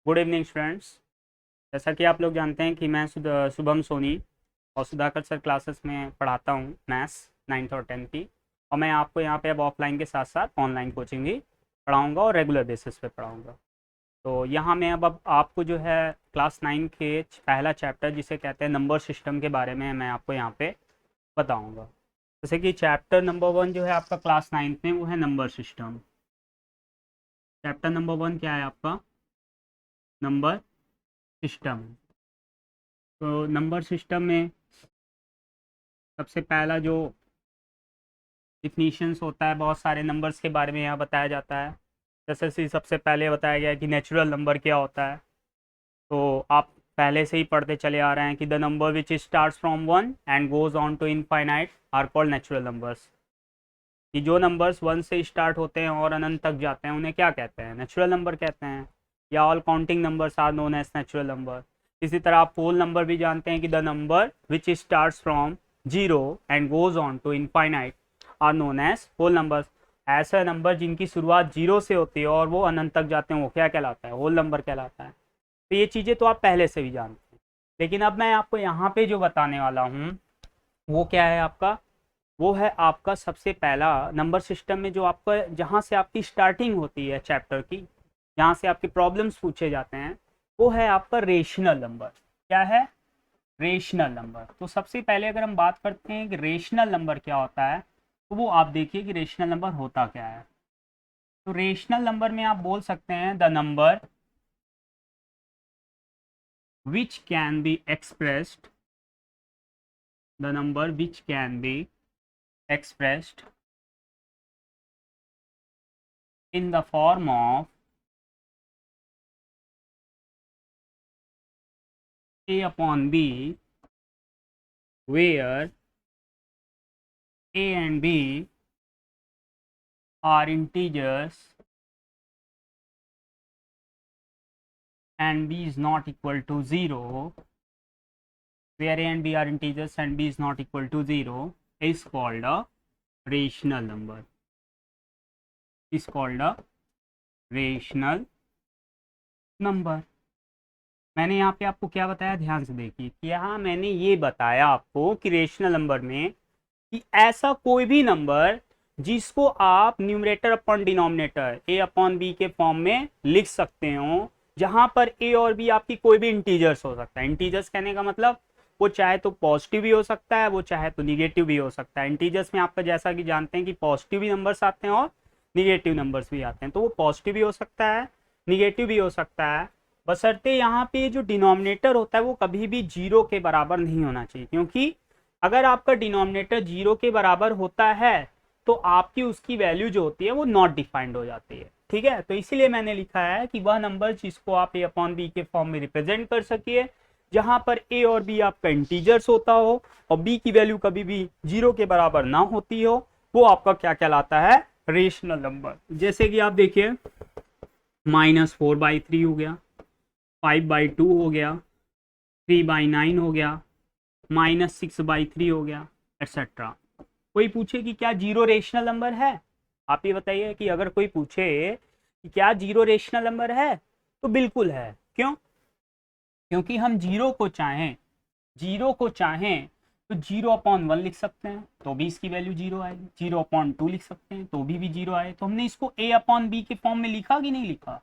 Good evening students. जैसा कि आप लोग जानते हैं कि मैं शुभम सोनी और सुधाकर सर क्लासेस में पढ़ाता हूँ मैथ्स 9th और 10th की। और मैं आपको यहाँ पे अब ऑफलाइन के साथ साथ ऑनलाइन कोचिंग भी पढ़ाऊँगा और रेगुलर बेसिस पे पढ़ाऊँगा। तो यहाँ मैं अब आपको जो है क्लास 9 के पहला चैप्टर जिसे कहते हैं नंबर सिस्टम के बारे में मैं आपको यहाँ पे बताऊँगा। जैसे कि चैप्टर नंबर 1 जो है आपका क्लास 9th में वो है नंबर सिस्टम। चैप्टर नंबर 1 क्या है आपका? Number system. तो नंबर सिस्टम में सबसे पहला जो डिफिनीशंस होता है, बहुत सारे नंबर्स के बारे में यहाँ बताया जाता है। जैसे कि सबसे पहले बताया गया है कि नेचुरल नंबर क्या होता है। तो आप पहले से ही पढ़ते चले आ रहे हैं कि the number which starts from 1 and goes on to infinite are called natural numbers. कि जो नंबर्स 1 से स्टार्ट होते हैं और अनंत तक जाते हैं उन्हें क्या कहते हैं? नेचुरल नंबर कहते हैं। या all counting numbers are known as natural number. इसी तरह आप होल नंबर भी जानते हैं कि the number which starts from 0 and goes on to infinite are known as whole numbers. ऐसा नंबर जिनकी शुरुआत 0 से होती है और वो अनंत तक जाते हैं वो क्या कहलाता है? होल नंबर कहलाता है। तो ये चीज़ें तो आप पहले से भी जानते हैं, लेकिन अब मैं आपको यहाँ पे जो बताने वाला हूँ वो क्या है आपका? वो है आपका सबसे पहला नंबर सिस्टम में जो आपका जहाँ से आपकी स्टार्टिंग होती है चैप्टर की, जहाँ से आपके प्रॉब्लम्स पूछे जाते हैं, वो है आपका रेशनल नंबर। क्या है? Rational number. तो सबसे पहले अगर हम बात करते हैं कि रेशनल नंबर क्या होता है, तो वो आप देखिए कि रेशनल नंबर होता क्या है। तो रेशनल नंबर में आप बोल सकते हैं the number which can be expressed, the number which can be expressed in the form of a upon b, where a and b are integers and b is not equal to 0, where a and b are integers and b is not equal to 0 is called a rational number, is called a rational number। मैंने यहाँ पे आपको क्या बताया, ध्यान से देखिए कि यहाँ मैंने ये बताया आपको कि रेशनल नंबर में कि ऐसा कोई भी नंबर जिसको आप numerator upon denominator A upon B के फॉर्म में लिख सकते हो, जहां पर ए और बी आपकी कोई भी इंटीजर्स हो सकता है। इंटीजर्स कहने का मतलब वो चाहे तो पॉजिटिव भी हो सकता है, वो चाहे तो निगेटिव भी हो सकता है। इंटीजर्स में आपका जैसा कि जानते हैं कि पॉजिटिव भी नंबर्स आते हैं और निगेटिव नंबर्स भी आते हैं। तो वो पॉजिटिव भी हो सकता है, निगेटिव भी हो सकता है, बशर्ते यहाँ पे जो डिनोमिनेटर होता है वो कभी भी 0 के बराबर नहीं होना चाहिए। क्योंकि अगर आपका डिनोमिनेटर 0 के बराबर होता है तो आपकी उसकी वैल्यू जो होती है वो नॉट डिफाइंड हो जाती है। ठीक है, तो इसीलिए मैंने लिखा है कि वह नंबर जिसको आप ए अपॉन बी के फॉर्म में रिप्रेजेंट कर सकिए, जहां पर ए और बी आपका इंटीजर्स होता हो और बी की वैल्यू कभी भी 0 के बराबर ना होती हो, वो आपका क्या कहलाता है? Rational number. जैसे कि आप देखिए -4/3 हो गया, 5/2 हो गया, 3/9 हो गया, -6/3 हो गया, एक्सेट्रा। कोई पूछे कि क्या जीरो रेशनल नंबर है? आप ये बताइए कि अगर कोई पूछे कि क्या जीरो रेशनल नंबर है, तो बिल्कुल है। क्यों? क्योंकि हम जीरो को चाहें तो 0/1 लिख सकते हैं तो भी इसकी वैल्यू 0 आएगी, 0/2 लिख सकते हैं तो भी 0 आए। तो हमने इसको ए अपॉन बी के फॉर्म में लिखा कि नहीं लिखा?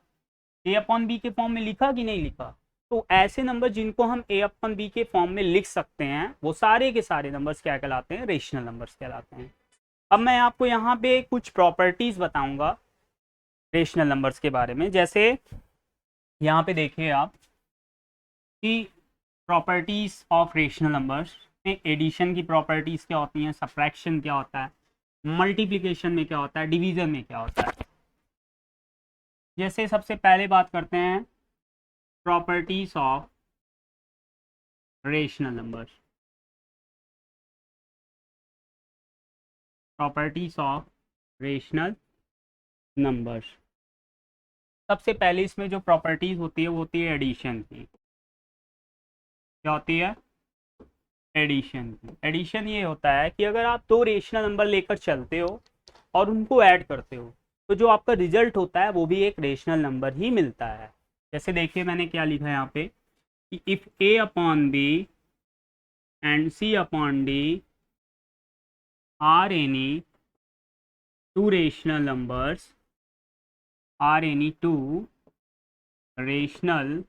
ए अपॉन बी के फॉर्म में लिखा कि नहीं लिखा? तो ऐसे नंबर जिनको हम ए अपॉन बी के फॉर्म में लिख सकते हैं वो सारे के सारे नंबर्स क्या कहलाते हैं? रेशनल नंबर्स कहलाते हैं। अब मैं आपको यहाँ पे कुछ प्रॉपर्टीज बताऊंगा रेशनल नंबर्स के बारे में। जैसे यहाँ पे देखिए आप कि प्रॉपर्टीज ऑफ रेशनल नंबर्स में एडिशन की प्रॉपर्टीज क्या होती हैं, सब्ट्रैक्शन क्या होता है, मल्टीप्लिकेशन में क्या होता है, डिवीजन में क्या होता है। जैसे सबसे पहले बात करते हैं properties of rational numbers. Properties of rational numbers, सबसे पहले इसमें जो प्रॉपर्टीज होती है वो होती है एडिशन की। क्या होती है? एडिशन की। एडिशन ये होता है कि अगर आप दो रेशनल नंबर लेकर चलते हो और उनको ऐड करते हो तो जो आपका रिजल्ट होता है वो भी एक रेशनल नंबर ही मिलता है। जैसे देखिए मैंने क्या लिखा है यहाँ पे कि if A upon B and C upon D are any two rational numbers, are any two rational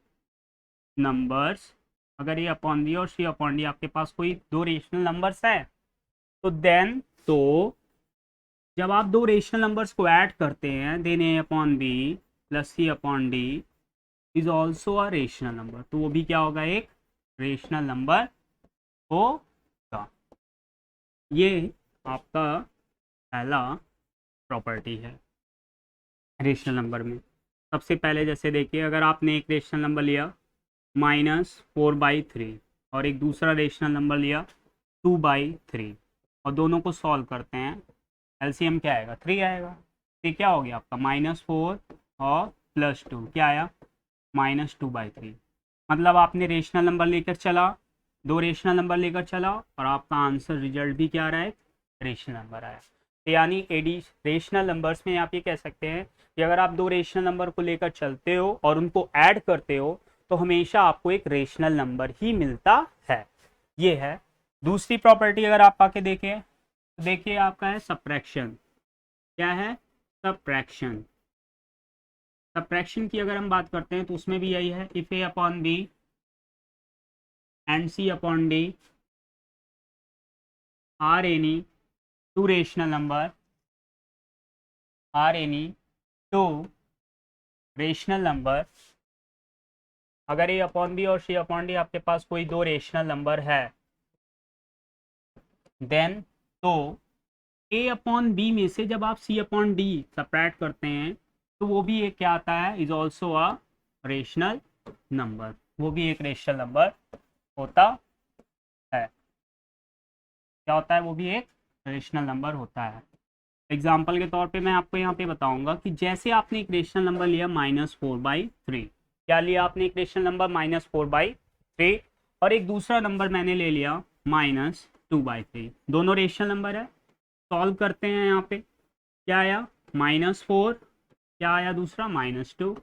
numbers, अगर ये अपॉन बी और सी अपॉन डी आपके पास कोई दो रेशनल नंबर्स है तो देन, तो जब आप दो रेशनल नंबर्स को ऐड करते हैं then A upon B plus C upon D is also a rational number, तो वो भी क्या होगा, एक रेशनल नंबर होगा। ये आपका पहला प्रॉपर्टी है रेशनल नंबर में। सबसे पहले जैसे देखिए, अगर आपने एक रेशनल नंबर लिया -4/3 और एक दूसरा रेशनल नंबर लिया 2/3 और दोनों को सॉल्व करते हैं, एलसीएम क्या आएगा, 3 आएगा। तो क्या हो गया आपका -4 और +2 क्या आया, -2/3। मतलब आपने रेशनल नंबर लेकर चला, दो रेशनल नंबर लेकर चला और आपका आंसर रिजल्ट भी क्या रहा है, रेशनल नंबर आया। तो यानी एडी रेशनल नंबर्स में आप ये कह सकते हैं कि अगर आप दो रेशनल नंबर को लेकर चलते हो और उनको ऐड करते हो तो हमेशा आपको एक रेशनल नंबर ही मिलता है। ये है दूसरी प्रॉपर्टी। अगर आप आके देखें तो देखिए आपका है सब्ट्रैक्शन। क्या है, सब्ट्रैक्शन। सब्ट्रैक्शन की अगर हम बात करते हैं तो उसमें भी यही है, if A upon B and C upon D are any two rational number, are any two rational number, अगर ए अपॉन बी और सी अपॉन डी आपके पास कोई दो रेशनल नंबर है देन, तो ए अपॉन बी में से जब आप सी अपॉन डी सब्ट्रैक्ट करते हैं तो वो भी एक क्या आता है, is also a rational number, वो भी एक रेशनल नंबर होता है। क्या होता है, वो भी एक रेशनल नंबर होता है। एग्जाम्पल के तौर पे मैं आपको यहाँ पे बताऊंगा कि जैसे आपने एक रेशनल नंबर लिया -4/3, क्या लिया आपने, एक रेशनल नंबर -4/3 और एक दूसरा नंबर मैंने ले लिया -2/3, दोनों रेशनल नंबर है। सॉल्व करते हैं, यहाँ पे क्या आया, -4, क्या आया दूसरा, -2,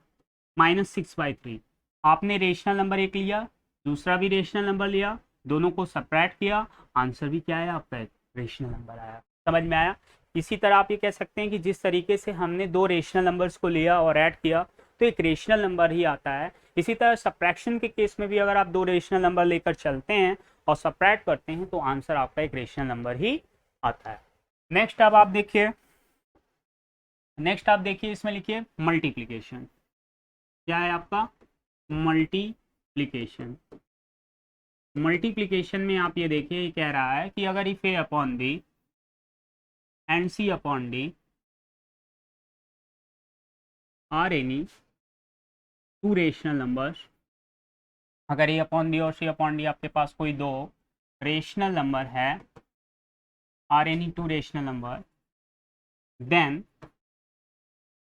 -6/3। आपने रेशनल नंबर एक लिया, दूसरा भी रेशनल नंबर लिया, दोनों को सब्ट्रैक्ट किया, आंसर भी क्या आया आपका, रेशनल नंबर आया। समझ में आया। इसी तरह आप ये कह सकते हैं कि जिस तरीके से हमने दो रेशनल नंबर्स को लिया और ऐड किया तो एक रेशनल नंबर ही आता है, इसी तरह सब्ट्रैक्शन के केस में भी अगर आप दो रेशनल नंबर लेकर चलते हैं और सब्ट्रैक्ट करते हैं तो आंसर आपका एक रेशनल नंबर ही आता है। नेक्स्ट अब आप देखिए, इसमें लिखिए मल्टीप्लिकेशन। क्या है आपका, मल्टीप्लिकेशन। मल्टीप्लिकेशन में आप ये देखिए, ये कह रहा है कि अगर if A upon B and C upon D are any two rational numbers, अगर ए अपॉन बी और सी अपॉन डी आपके पास कोई दो रेशनल नंबर है, are any two rational number, then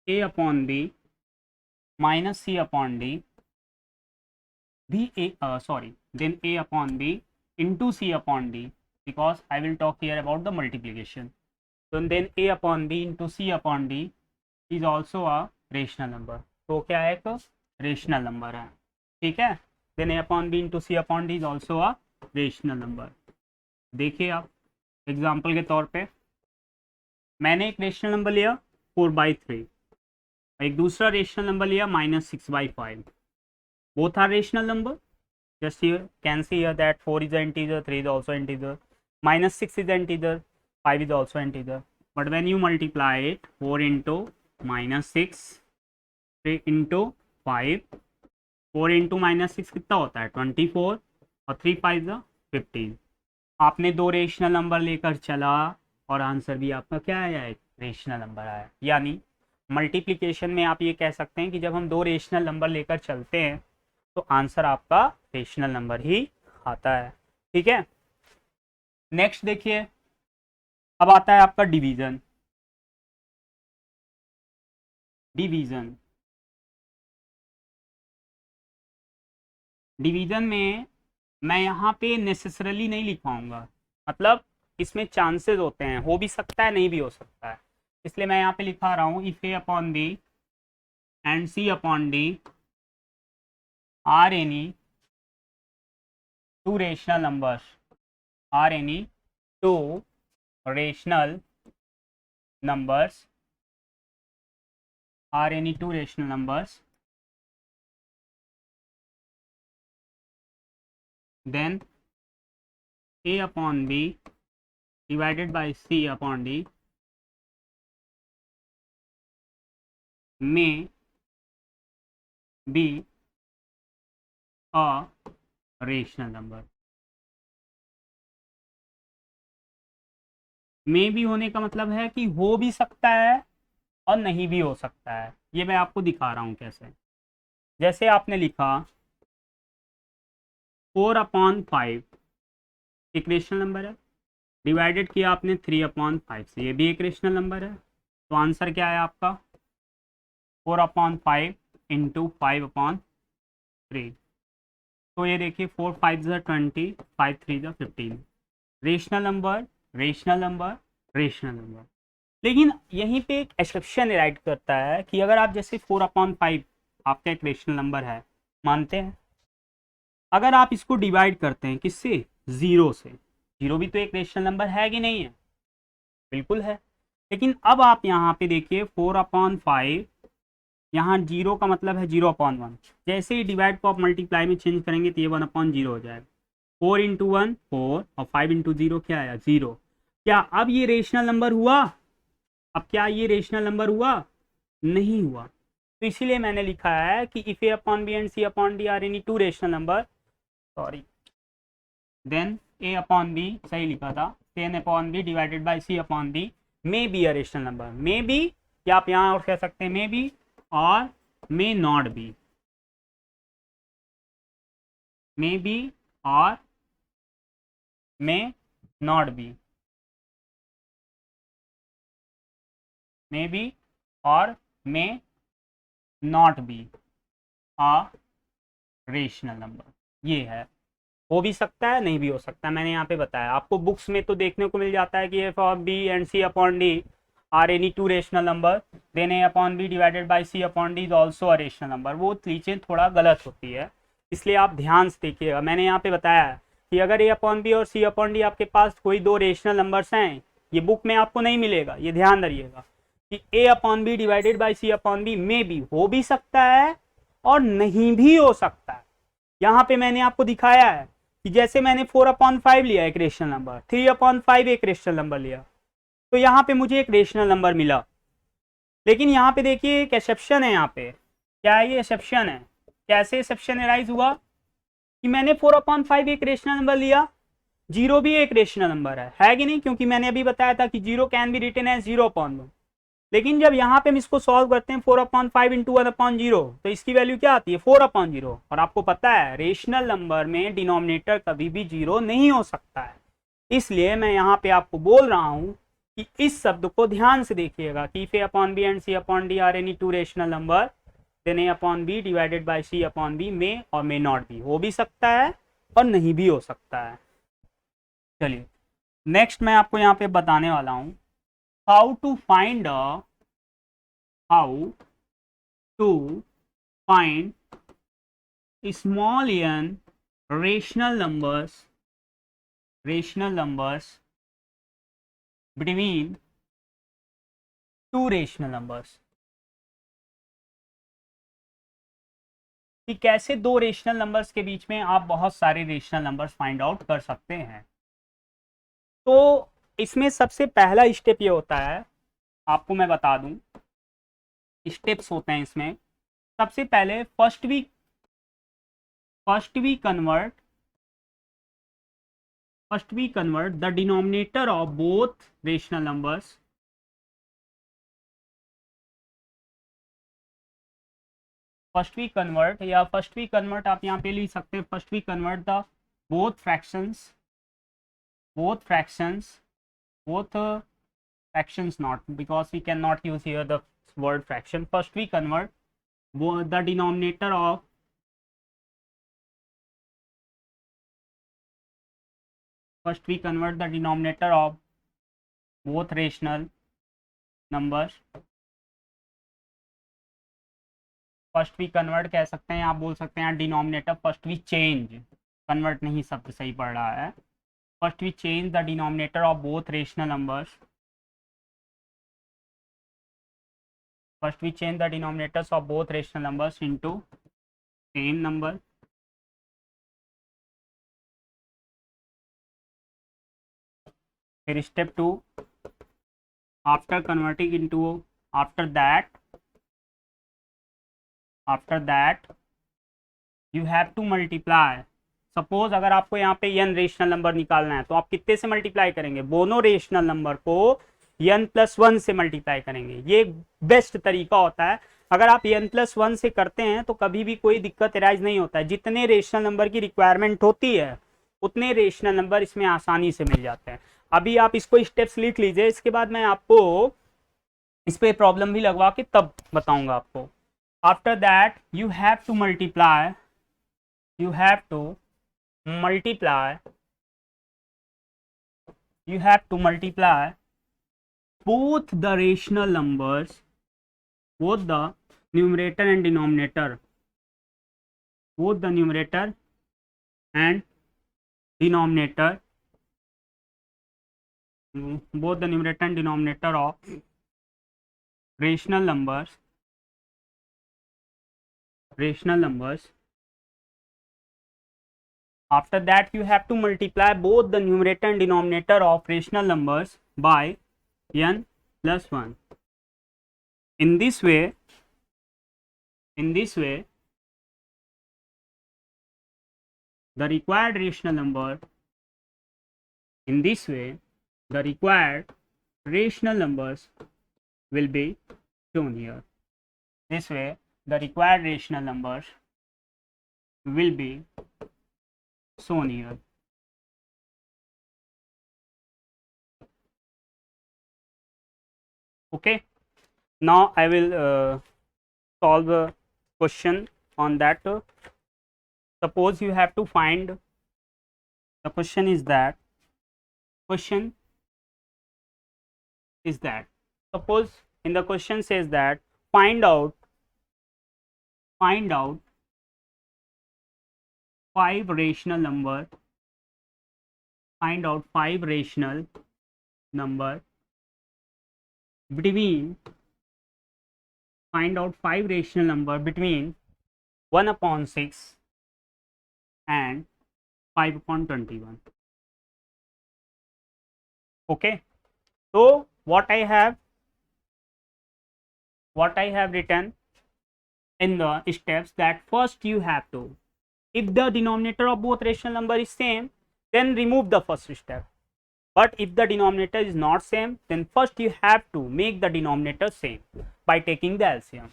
A upon B minus C upon D भी then a upon b into c upon d, because I will talk here about the multiplication. So then a upon b into c upon d is also a rational number. तो क्या है, एक rational number है, ठीक है। then a upon b into c upon d is also a rational number. देखिए आप example के तौर पे, मैंने एक रेशनल नंबर लिया 4/3, एक दूसरा रेशनल नंबर लिया -6/5, both are rational number. Just here can see here that 4 is an integer, 3 is also integer, -6 is an integer, 5 is also an integer. But when you multiply it, 4 into -6, 3 into 5, 4 into -6 कितना होता है 24 और 3 5 15। आपने दो rational number लेकर चला और answer भी आपका क्या आया, एक रेशनल नंबर आया। यानी मल्टीप्लिकेशन में आप ये कह सकते हैं कि जब हम दो रेशनल नंबर लेकर चलते हैं तो आंसर आपका रेशनल नंबर ही आता है, ठीक है। नेक्स्ट देखिए, अब आता है आपका डिवीजन। डिवीजन में मैं यहाँ पे नेसेसरली नहीं लिखवाऊंगा, मतलब इसमें चांसेस होते हैं, हो भी सकता है नहीं भी हो सकता है, इसलिए मैं यहाँ पे लिखा रहा हूँ if A upon B and C upon D are any two rational numbers, are any two rational numbers, are any two rational numbers, then A upon B divided by C upon D may be a rational number. मे भी होने का मतलब है कि हो भी सकता है और नहीं भी हो सकता है। ये मैं आपको दिखा रहा हूँ कैसे। जैसे आपने लिखा 4/5 एक रेशनल नंबर है, डिवाइडेड किया आपने 3/5 से, ये भी एक रेशनल नंबर है। तो आंसर क्या है आपका 4/5 इंटू 5/3। तो ये देखिए 4 5 20, 5 3 15। Rational number, rational number, rational number. लेकिन यहीं पे एक एक्सेप्शन राइट करता है कि अगर आप जैसे 4/5 आपका एक रेशनल नंबर है मानते हैं, अगर आप इसको डिवाइड करते हैं किससे, जीरो से, जीरो भी तो एक रेशनल नंबर है कि नहीं है, बिल्कुल है। लेकिन अब आप यहाँ पे देखिए 4/5, यहाँ जीरो का मतलब है 0/1। जैसे ही डिवाइड को आप मल्टीप्लाई में चेंज करेंगे तो ये 1/0 हो जाएगा। 4 इंटू 1 4 और 5 इंटू 0 क्या आया 0। क्या अब ये रेशनल नंबर हुआ? अब क्या ये रेशनल नंबर हुआ? नहीं हुआ। तो इसीलिए मैंने लिखा है कि if A upon B and C upon D are any two rational number, sorry, then A upon B, सही लिखा था, ten upon B divided by C upon B may be a rational number. May be, या आप यहाँ और कह सकते हैं मे बी और may not be, may be और may not be, may be और may not be a rational number. ये है, हो भी सकता है नहीं भी हो सकता है। मैंने यहाँ पे बताया आपको, बुक्स में तो देखने को मिल जाता है कि F of B and C upon D are any two rational number, then A upon B divided by C upon D is also a rational number. वो चीज़ें थोड़ा गलत होती है, इसलिए आप ध्यान से देखिएगा। मैंने यहाँ पे बताया है कि अगर ए अपॉन बी और सी अपॉन डी आपके पास कोई दो रेशनल नंबर्स हैं, ये बुक में आपको नहीं मिलेगा, ये ध्यान रखिएगा कि A upon B divided by C upon B में भी हो भी सकता है और नहीं भी हो सकता है। यहाँ पे मैंने आपको दिखाया है कि जैसे मैंने 4/5 लिया एक रेशनल नंबर, 3/5 एक रेशनल नंबर लिया, तो यहाँ पे मुझे एक रेशनल नंबर मिला। लेकिन यहाँ पे देखिए एक एक्सेप्शन है। यहाँ पे क्या है, ये एक्सेप्शन है। कैसे एक्सेप्शन एराइज हुआ कि मैंने 4/5 एक रेशनल नंबर लिया, जीरो भी एक रेशनल नंबर है कि नहीं, क्योंकि मैंने अभी बताया था कि zero can be written as 0/1। लेकिन जब यहाँ पे हम इसको सॉल्व करते हैं 4/5 इंटू 1/0, तो इसकी वैल्यू क्या आती है 4/0। और आपको पता है रेशनल नंबर में डिनोमिनेटर कभी भी जीरो नहीं हो सकता है। इसलिए मैं यहाँ पे आपको बोल रहा हूँ कि इस शब्द को ध्यान से देखिएगा कि if A upon B and C upon D are any two rational number, then A upon B divided by C upon B may और मे नॉट बी, हो भी सकता है और नहीं भी हो सकता है। चलिए नेक्स्ट मैं आपको यहाँ पे बताने वाला हूँ how to find small n rational numbers between two rational numbers। कि कैसे दो रेशनल नंबर्स के बीच में आप बहुत सारे रेशनल नंबर्स फाइंड आउट कर सकते हैं। तो इसमें सबसे पहला स्टेप ये होता है, आपको मैं बता दूं स्टेप्स होते हैं इसमें। सबसे पहले first we convert the denominator of both rational numbers first we convert आप यहाँ पे लिख सकते हैं first we convert the both fractions not, because we cannot use here the word fraction. First we convert the denominator of both rational numbers first we convert कह सकते हैं, आप बोल सकते हैं denominator first we change, convert नहीं शब्द सही पड़ रहा है, first we change the denominator of both rational numbers, first we change the denominators of both rational numbers into same number, फिर step 2, after converting into, after that you have to multiply, suppose अगर आपको यहाँ पे n rational number निकालना है तो आप कितने से मल्टीप्लाई करेंगे, दोनों रेशनल नंबर को n+1 से मल्टीप्लाई करेंगे। ये बेस्ट तरीका होता है। अगर आप n+1 से करते हैं तो कभी भी कोई दिक्कत अराइज नहीं होता है, जितने रेशनल नंबर की रिक्वायरमेंट होती है उतने रेशनल नंबर इसमें आसानी से मिल जाते हैं। अभी आप इसको स्टेप्स लिख लीजिए, इसके बाद मैं आपको इस पे प्रॉब्लम भी लगवा के तब बताऊंगा आपको। After that you have to multiply both the rational numbers, both the numerator and denominator, both the numerator and denominator of rational numbers, after that you have to multiply both the numerator and denominator of rational numbers by n+1. In this way the required rational numbers will be shown here. This way the required rational numbers will be shown here. Okay, now I will solve a question on that. Suppose you have to find, the question is that suppose in the question says that find out 5 rational number, between 1/6 and 5/21. Okay, so what I have written in the steps, that first you have to, if the denominator of both rational number is same, then remove the first step. But if the denominator is not same, then first you have to make the denominator same by taking the LCM.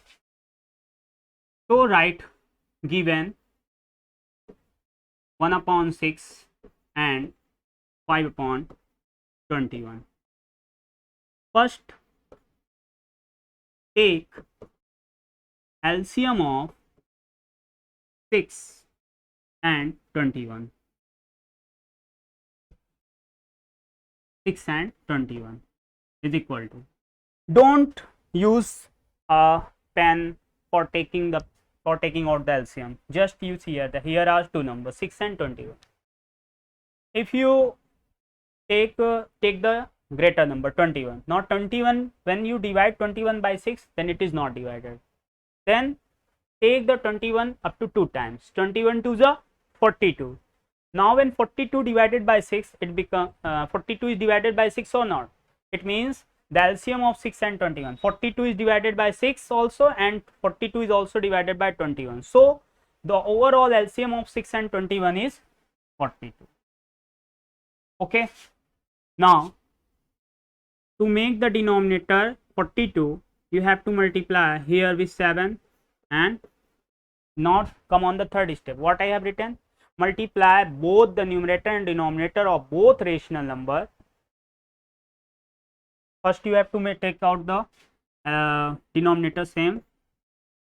So write given 1/6 and 5/21. First take LCM of 6 and 21. 6 and 21 is equal to, don't use a pen for taking out the LCM, just use here are two numbers 6 and 21. If you take the greater number 21, not 21, when you divide 21 by 6, then it is not divided, then take the 21 up to 2 times, 21 to the 42. Now when 42 divided by 6, it becomes 42 is divided by 6 or not, it means the LCM of 6 and 21, 42 is divided by 6 also, and 42 is also divided by 21, so the overall LCM of 6 and 21 is 42. Okay, now to make the denominator 42, you have to multiply here with 7 and not come on the third step. What I have written, multiply both the numerator and denominator of both rational number. First you have to take out the denominator same,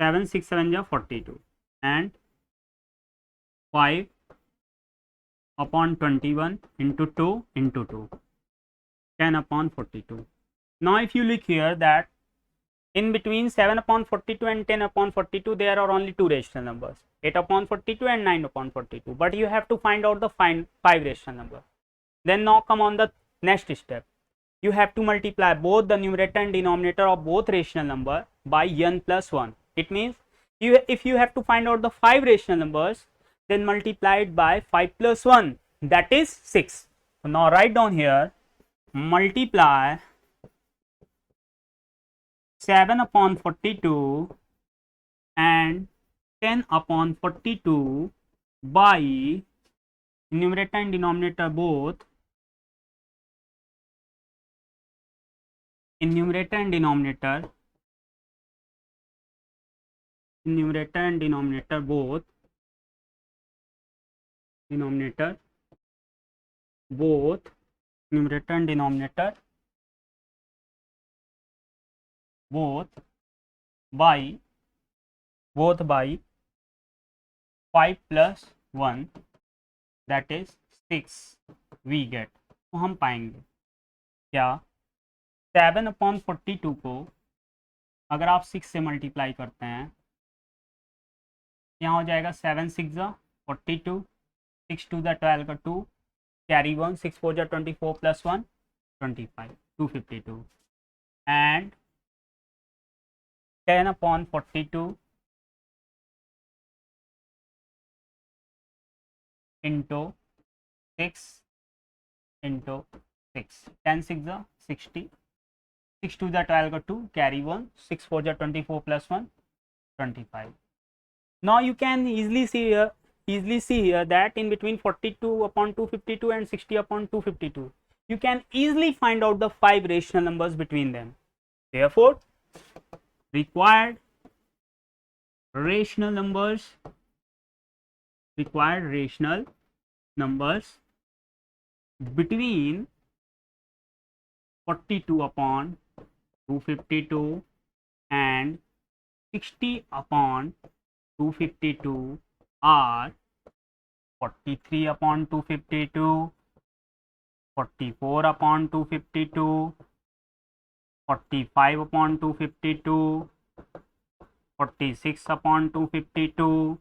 7 6 7 ja 42 and 5/21 into 2 into 2, 10/42. Now if you look here that in between 7 upon 42 and 10 upon 42 there are only two rational numbers, 8 upon 42 and 9 upon 42, but you have to find out the five rational number. Then now come on the next step. You have to multiply both the numerator and denominator of both rational number by n plus 1. It means if you have to find out the five rational numbers, then multiply it by 5 plus 1, that is 6. So now write down here, multiply 7 upon 42 and 10 upon 42 by numerator and denominator both, in numerator and denominator both, numerator and denominator both by 5 plus 1, that is 6 we get. तो हम पाएंगे क्या 7 upon 42 को अगर आप 6 से multiply करते हैं, यहाँ हो जाएगा 7 6 42, 6 2 12 का 2, carry 1, 6 4 24 plus 1 25, 252 and 10 upon 42 into 6 into 6, 10 6 60, 6 2 12 का 2, carry 1, 6 4 24 plus 1 25. Now you can easily see here that in between 42 upon 252 and 60 upon 252 you can easily find out the five rational numbers between them. Therefore required rational numbers between 42 upon 252 and 60 upon 252 are 43 upon 252, 44 upon 252, 45 upon 252, 46 upon 252,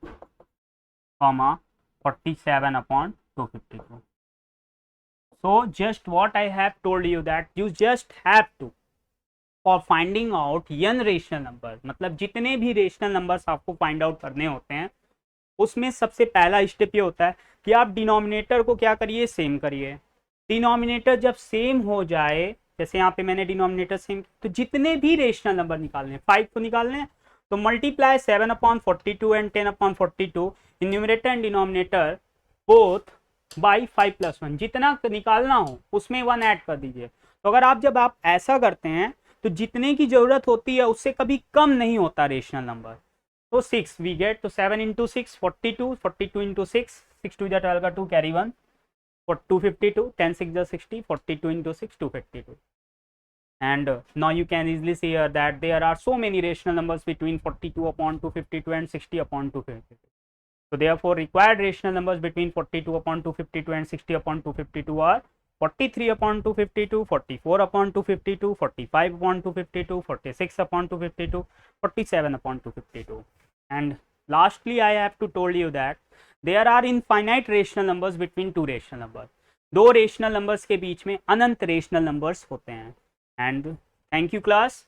47 upon 252. So just what I have told you, that you just have to, for finding out n rational number, मतलब जितने भी rational numbers आपको find out करने होते हैं उसमें सबसे पहला स्टेप ये होता है कि आप डिनोमिनेटर को क्या करिए, सेम करिए. डिनोमिनेटर जब सेम हो जाए, जैसे यहाँ पे मैंने डिनोमिनेटर सेम, तो जितने भी रेशनल नंबर निकालने, 5 को निकालने हैं तो multiply 7 upon 42 and 10 upon 42 in numerator and denominator both by 5 plus 1. जितना निकालना हो उसमें 1 ऐड कर दीजिए. तो अगर जब आप ऐसा करते हैं तो जितने की जरूरत होती है उससे कभी कम नहीं होता रेशनल नंबर. तो 6 वी गेट, तो 7 इंटू 6 42, 42 इंटू 6, 6 2 12 का 2, carry 1, 252, 10 6 60, 42 into 6 252. And now you can easily see here that there are so many rational numbers between 42 upon 252 and 60 upon 252. So therefore required rational numbers between 42 upon 252 and 60 upon 252 are 43 upon 252, 44 upon 252, 45 upon 252, 46 upon 252, 47 upon 252. And lastly I have to told you that there are infinite rational numbers between two rational numbers. दो rational numbers के बीच में अनंत rational numbers होते हैं. And thank you class.